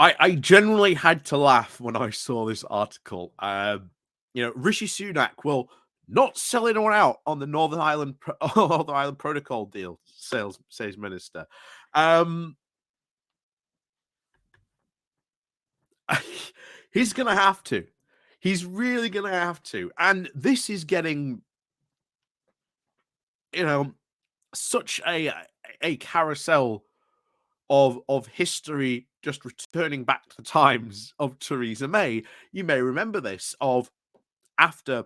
I generally had to laugh when I saw this article. Rishi Sunak will not sell anyone out on the Northern Ireland Northern Ireland Protocol deal. Says minister. Um, he's gonna have to. He's really gonna have to. And this is getting, you know, such a carousel of history just returning back to the times of Theresa May. You may remember this of after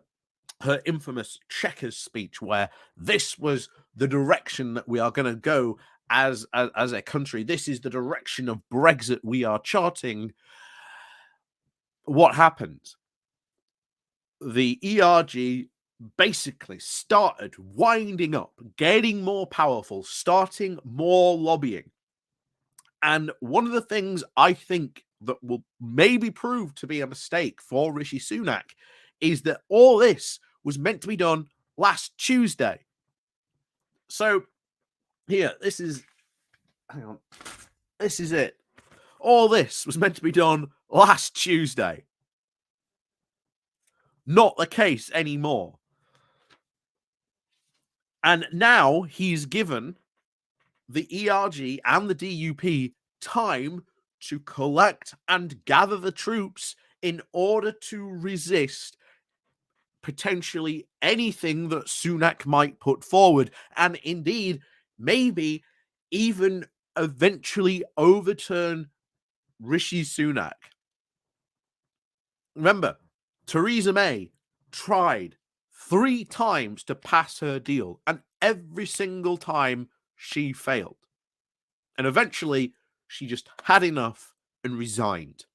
her infamous Chequers speech, where this was the direction that we are going to go as a country. This is the direction of Brexit we are charting. What happened? The ERG basically started winding up, getting more powerful, starting more lobbying. And one of the things I think that will maybe prove to be a mistake for Rishi Sunak is that all this was meant to be done last Tuesday. So here, this is it. All this was meant to be done last Tuesday. Not the case anymore. And now he's given the ERG and the DUP time to collect and gather the troops in order to resist potentially anything that Sunak might put forward, and indeed, maybe even eventually overturn Rishi Sunak. Remember, Theresa May tried 3 times to pass her deal, and every single time she failed. And eventually, she just had enough and resigned,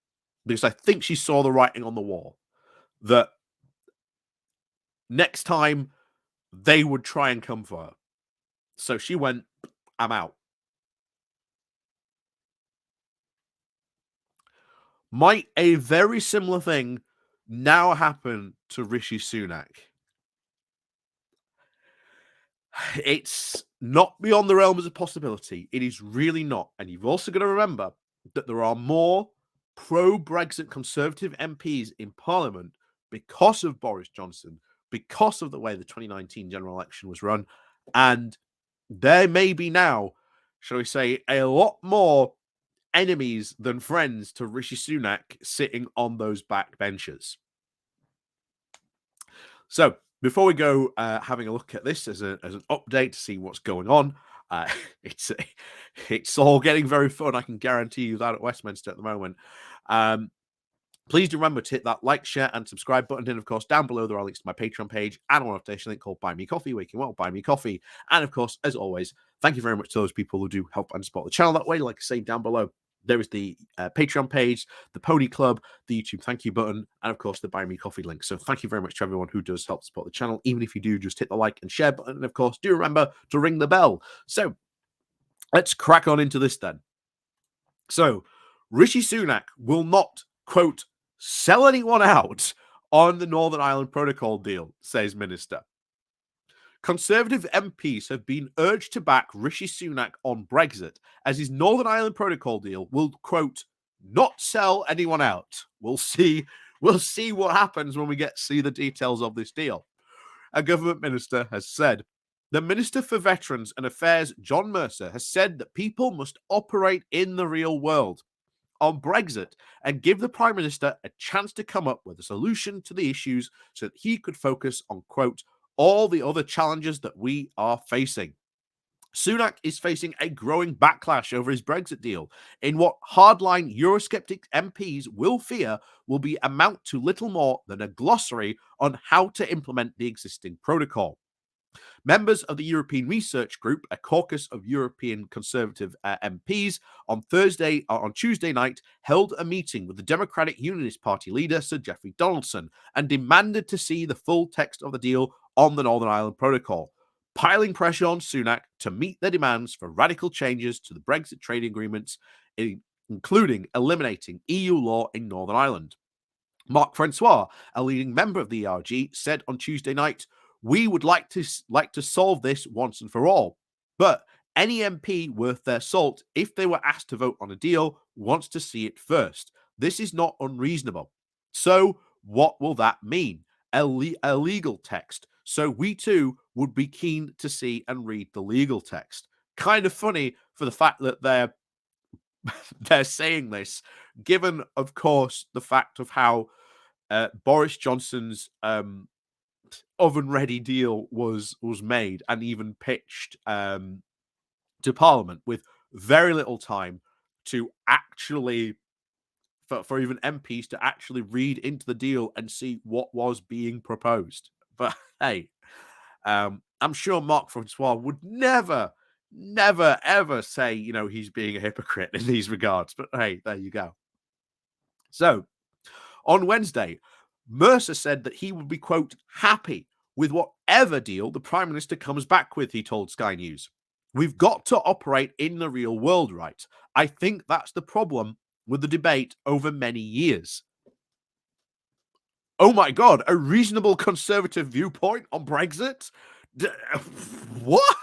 because I think she saw the writing on the wall that next time they would try and come for her. So she went, I'm out. Might a very similar thing now happen to Rishi Sunak? It's not beyond the realms of possibility. It is really not. And you've also got to remember that there are more pro-Brexit Conservative MPs in Parliament because of Boris Johnson, because of the way the 2019 general election was run. And there may be now, shall we say, a lot more enemies than friends to Rishi Sunak sitting on those back benches. So before we go having a look at this as an update to see what's going on, it's all getting very fun. I can guarantee you that at Westminster at the moment. Please do remember to hit that like, share, and subscribe button. And of course, down below there are links to my Patreon page and one updation link called Buy Me Coffee, where you can buy me coffee. And of course, as always, thank you very much to those people who do help and support the channel that way. Like I say, down below there is the Patreon page, the Pony Club, the YouTube thank you button, and of course the Buy Me Coffee link. So thank you very much to everyone who does help support the channel. Even if you do, just hit the like and share button. And of course, do remember to ring the bell. So let's crack on into this then. So Rishi Sunak will not, quote, sell anyone out on the Northern Ireland Protocol deal, says Minister. Conservative MPs have been urged to back Rishi Sunak on Brexit, as his Northern Ireland Protocol deal will, quote, not sell anyone out. We'll see what happens when we get to see the details of this deal. A government minister has said. The Minister for Veterans and Affairs, John Mercer, has said that people must operate in the real world on Brexit and give the Prime Minister a chance to come up with a solution to the issues so that he could focus on, quote, all the other challenges that we are facing. Sunak is facing a growing backlash over his Brexit deal in what hardline Eurosceptic MPs will fear will be amount to little more than a glossary on how to implement the existing protocol. Members of the European Research Group, a caucus of European Conservative MPs, on Tuesday night, held a meeting with the Democratic Unionist Party leader, Sir Geoffrey Donaldson, and demanded to see the full text of the deal on the Northern Ireland Protocol, piling pressure on Sunak to meet their demands for radical changes to the Brexit trade agreements, including eliminating EU law in Northern Ireland. Mark Francois, a leading member of the ERG, said on Tuesday night, we would like to solve this once and for all. But Any MP worth their salt, if they were asked to vote on a deal, wants to see it first. This is not unreasonable. So, what will that mean? A legal text. So, we too would be keen to see and read the legal text. Kind of funny for the fact that they're saying this, given, of course, the fact of how Boris Johnson's oven-ready deal was made and even pitched to Parliament with very little time to actually for even MPs to actually read into the deal and see what was being proposed. But hey, I'm sure Mark Francois would never, never, ever say, he's being a hypocrite in these regards. But hey, there you go. So on Wednesday, Mercer said that he would be, quote, happy with whatever deal the Prime Minister comes back with, he told Sky News. We've got to operate in the real world, right? I think that's the problem with the debate over many years. Oh my God, a reasonable conservative viewpoint on Brexit? What?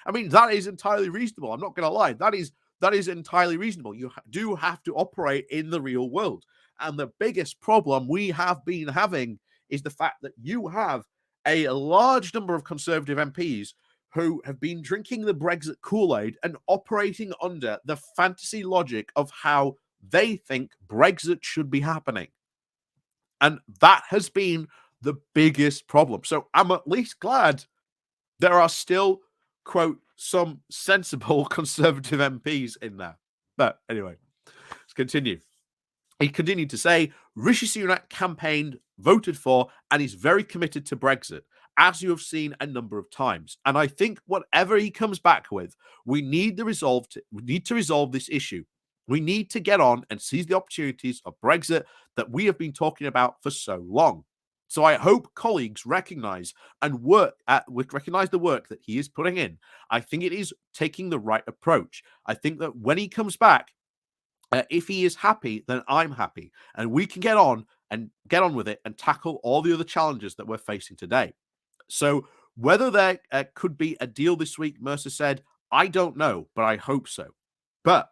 I mean, that is entirely reasonable. I'm not going to lie. That is entirely reasonable. You do have to operate in the real world. And the biggest problem we have been having is the fact that you have a large number of Conservative MPs who have been drinking the Brexit Kool-Aid and operating under the fantasy logic of how they think Brexit should be happening. And that has been the biggest problem. So I'm at least glad there are still, quote, some sensible Conservative MPs in there. But anyway, let's continue. He continued to say, Rishi Sunak campaigned, voted for, and is very committed to Brexit, as you have seen a number of times. And I think whatever he comes back with, we need to resolve this issue. We need to get on and seize the opportunities of Brexit that we have been talking about for so long. So I hope colleagues recognize recognize the work that he is putting in. I think it is taking the right approach. I think that when he comes back, if he is happy, then I'm happy, and we can get on with it and tackle all the other challenges that we're facing today. So whether there could be a deal this week, Mercer said, I don't know, but I hope so. But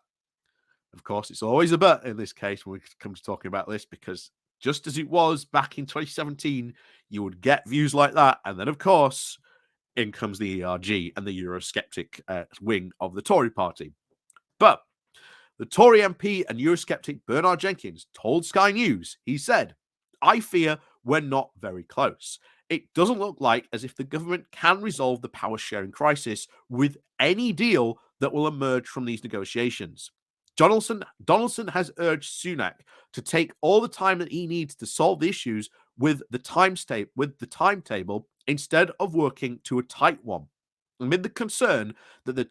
of course, it's always a but in this case when we come to talking about this, because just as it was back in 2017, you would get views like that, and then of course, in comes the ERG and the Eurosceptic wing of the Tory party. But the Tory MP and Eurosceptic Bernard Jenkins told Sky News, he said, I fear we're not very close. It doesn't look like as if the government can resolve the power sharing crisis with any deal that will emerge from these negotiations. Donaldson has urged Sunak to take all the time that he needs to solve the issues with the timetable instead of working to a tight one, amid the concern that the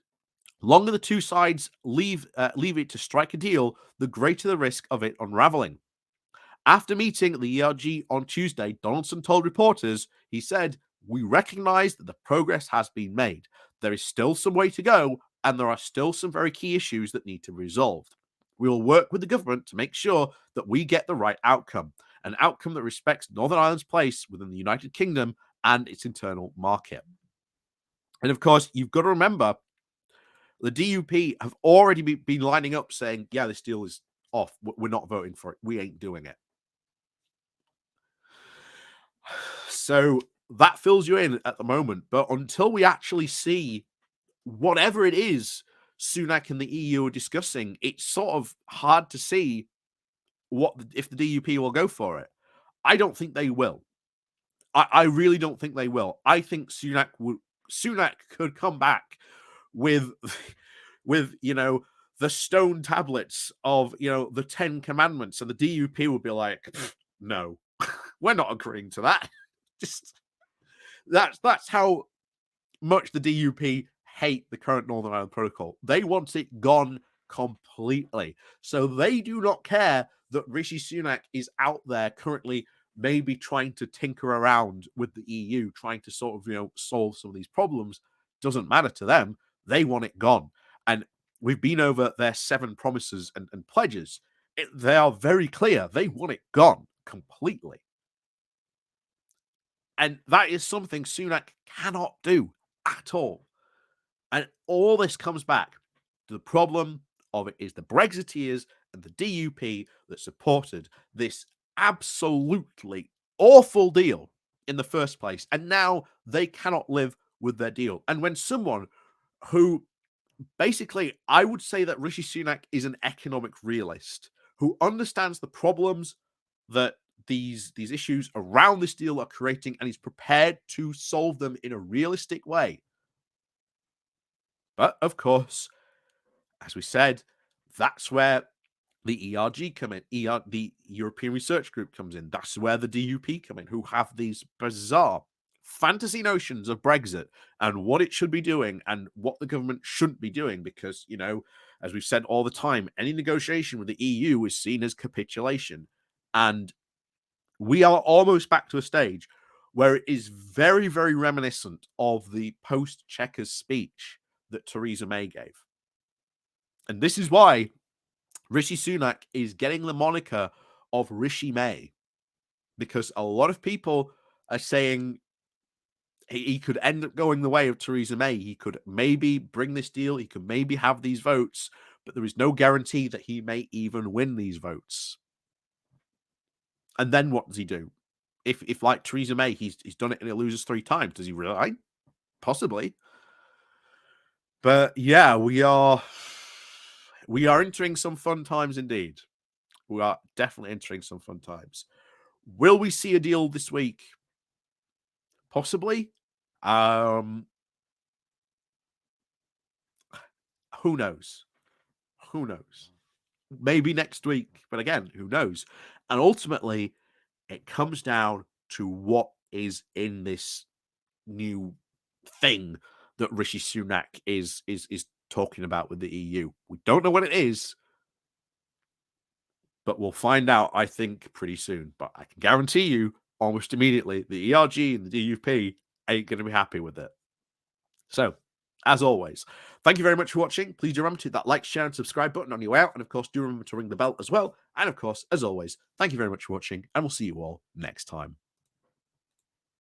longer the two sides leave it to strike a deal, the greater the risk of it unraveling. After meeting the ERG on Tuesday, Donaldson told reporters, he said, we recognize that the progress has been made. There is still some way to go, and there are still some very key issues that need to be resolved. We will work with the government to make sure that we get the right outcome, an outcome that respects Northern Ireland's place within the United Kingdom and its internal market. And of course, you've got to remember, the DUP have already been lining up saying, yeah, this deal is off. We're not voting for it. We ain't doing it. So that fills you in at the moment. But until we actually see whatever it is Sunak and the EU are discussing, it's sort of hard to see if the DUP will go for it. I don't think they will. I really don't think they will. I think Sunak could come back with the stone tablets of the 10 commandments, and the DUP would be like, no, we're not agreeing to that. Just that's how much the DUP hate the current Northern Ireland Protocol. They want it gone completely. So they do not care that Rishi Sunak is out there currently maybe trying to tinker around with the EU, trying to sort of solve some of these problems. Doesn't matter to them. They want it gone. And we've been over their 7 promises and pledges. They are very clear. They want it gone completely. And that is something Sunak cannot do at all. And all this comes back to the problem of it is the Brexiteers and the DUP that supported this absolutely awful deal in the first place. And now they cannot live with their deal. And when someone who basically, I would say that Rishi Sunak is an economic realist who understands the problems that these issues around this deal are creating, and he's prepared to solve them in a realistic way. But of course, as we said, that's where the ERG come in. The European Research Group comes in. That's where the DUP come in, who have these bizarre fantasy notions of Brexit and what it should be doing and what the government shouldn't be doing. Because, you know, as we've said all the time, any negotiation with the EU is seen as capitulation. And we are almost back to a stage where it is very, very reminiscent of the post-Chequers speech that Theresa May gave. And this is why Rishi Sunak is getting the moniker of Rishi May, because a lot of people are saying he could end up going the way of Theresa May. He could maybe bring this deal. He could maybe have these votes, but there is no guarantee that he may even win these votes. And then what does he do? If like Theresa May, he's done it and he loses 3 times, does he resign? Possibly. But yeah, we are entering some fun times indeed. We are definitely entering some fun times. Will we see a deal this week? Possibly. Who knows? Who knows? Maybe next week, but again, who knows? And ultimately, it comes down to what is in this new thing that Rishi Sunak is talking about with the EU. We don't know what it is, but we'll find out, I think, pretty soon. But I can guarantee you, almost immediately, the ERG and the DUP ain't going to be happy with it. So, as always, thank you very much for watching. Please do remember to hit that like, share, and subscribe button on your way out. And of course, do remember to ring the bell as well. And of course, as always, thank you very much for watching, and we'll see you all next time.